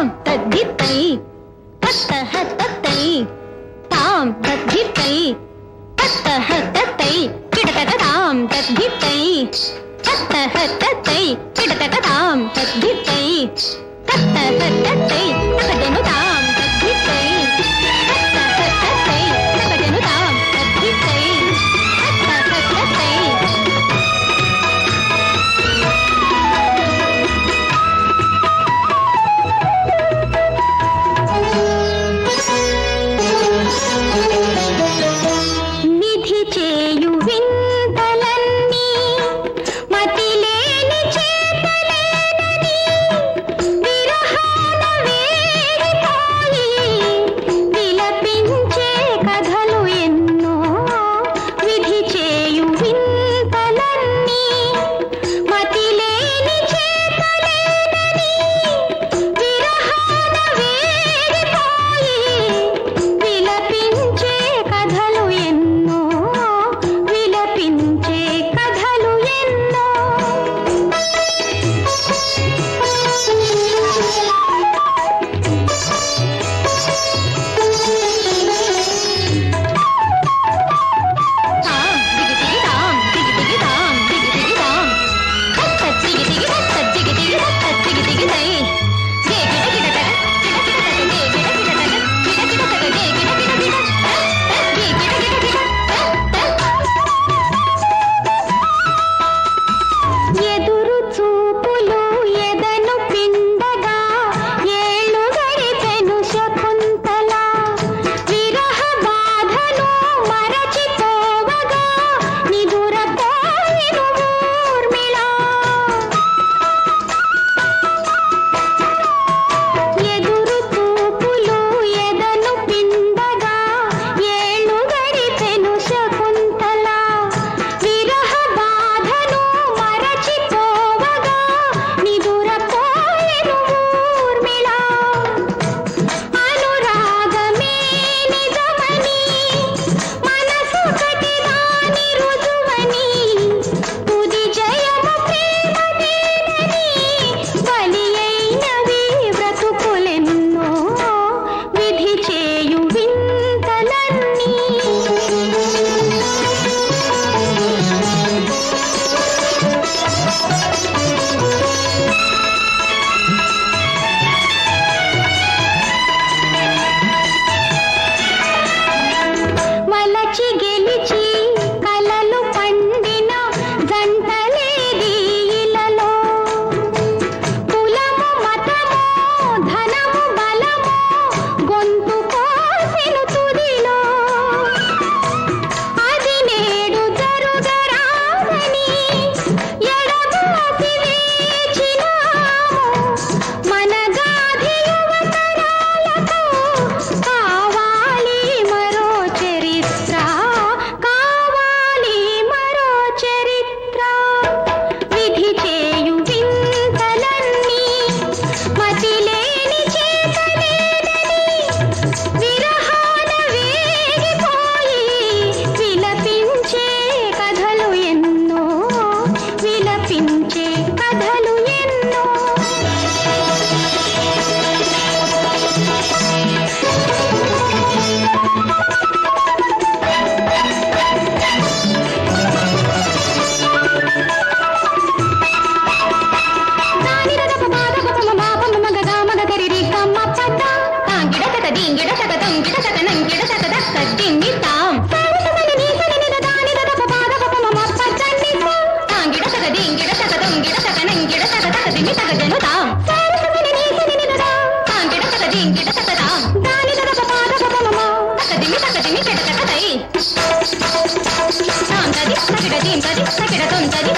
తాం తద్దిత్తై తత్తహ తత్తై తాం తద్దిత్తై తత్తహ తత్తై కిడతక తాం తద్దిత్తై తత్తహ తత్తై కిడతక తాం తద్దిత్తై తత్తహ తత్తై తకజను తాం తద్దిత్తై తత్తహ తత్తై తకజను తాం తద్దిత్తై తత్తహ తత్తై నిధి చేయు వింతలన్నీ మతిలేని చేతలేనని విరహాన వేడిపోయి విలపించే కథలు ఎన్నో విధి చేయు వింతలన్నీ మతిలేని చేతలేనని విరహాన వేడిపోయి విలపించే కథలు ఎన్నో విలపించే కథలు ఎన్నో తాం దిగి దిగి తాం దిగి దిగి తాం దిగి దిగి తాం తత్త దిగి దిగి తత్త దిగి దిగి తత్త దిగి దిగి తై గే గిడ గిడ తగ గిడ గిడ తగ గే గిడ గిడ తగ గిడ గిడ తగ గే గిడ గిడ గిడ గే గిడ గిడ గిడ ఎదురు చూపులు ఎదను పిండగా ఏళ్ళు గడిపెను శకుంతల విరహ బాధను మరచిపోవగా నిదురపోయెను ఊర్మిళ ఎదురు చూపులు ఎదను పిండగా ఏళ్ళు గడిపెను శకుంతల విరహ బాధను మరచిపోవగా నిదురపోయెను ఊర్మిళ అనురాగమే నిజమని మనసు కటిదాని రుజువని తుది జయము ప్రేమదేనని బలి అయినవి బ్రతుకులెన్నో విధి చేయు వింతలన్నీ వలచి గెలిచి కలలు పండిన జంటలేది ఇలలో కులము మతము ధనము బలము గొంతు కోసెను తుదిలో అది నేడు జరుగరాదని ఎడబాసి వేచినాము మన గాధి యువతరాలకు కావాలి మరో చరిత్ర కావాలి మరో చరిత్ర విధి చేయు వింతలన్నీ మతిలేని చేతలేనని విరహాన వేగిపోయి విలపించే కథలు ఎన్నో విలపించే కథలు ఎన్నో దాని రదప మాదప మాపమ మగ మగ గరిరి కమ్మ పద తాంగిడ తక దింగిడ తక తంగిడ తక నంగిడ తక దక్క దింగి తాం సరసమని నీసని నిద దాని రదప మాదప మప్ప జన్నిత తాంగిడ తక దింగిడ తక తంగిడ తక నంగిడ తక దక్క దింగి తక జను తాం సరసమని నీసని నిద తాంగిడ తక దింగిడ తక తాం దాని రదప మాదప మమ తక దింగి కెడ తక తై తాం తది తకిడ దీం తది తకిడ తొం తది